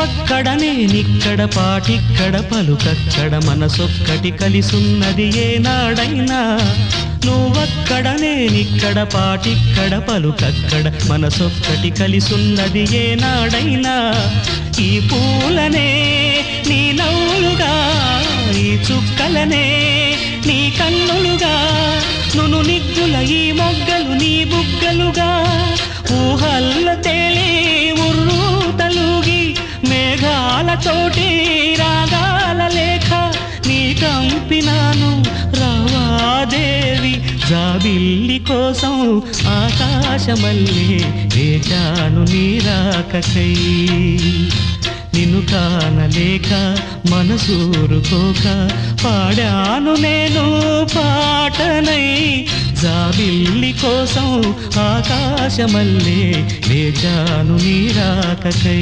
నువ్వక్కడ నేనిక్కడ పాటిక్కడ పలుకక్కడ మనసొక్కటి కలిసున్నది ఏనాడైనా నువ్వక్కడ నేనిక్కడ పాటిక్కడ పలుకక్కడ మనసొక్కటి కలిసున్నది ఏనాడైనా ఈ పూలనే నీ నవ్వులుగా ఈ చుక్కలనే నీ కన్నులుగా నును నిగ్గుల ఈ మొగ్గలు నీ బుగ్గలుగా ఊహల్ల తేలే ఉర్రూ తలుగి మేఘాలతోటి రాగాల లేఖ నీ కంపినాను రావాదేవి జాబిల్లి కోసం ఆకాశమల్లే వేచాను నీరాకకై నిన్ను కానలేక మనసూరుకోక పాడాను నేను పాటనై జాబిల్లి కోసం ఆకాశమల్లే వేచాను నీరాకకై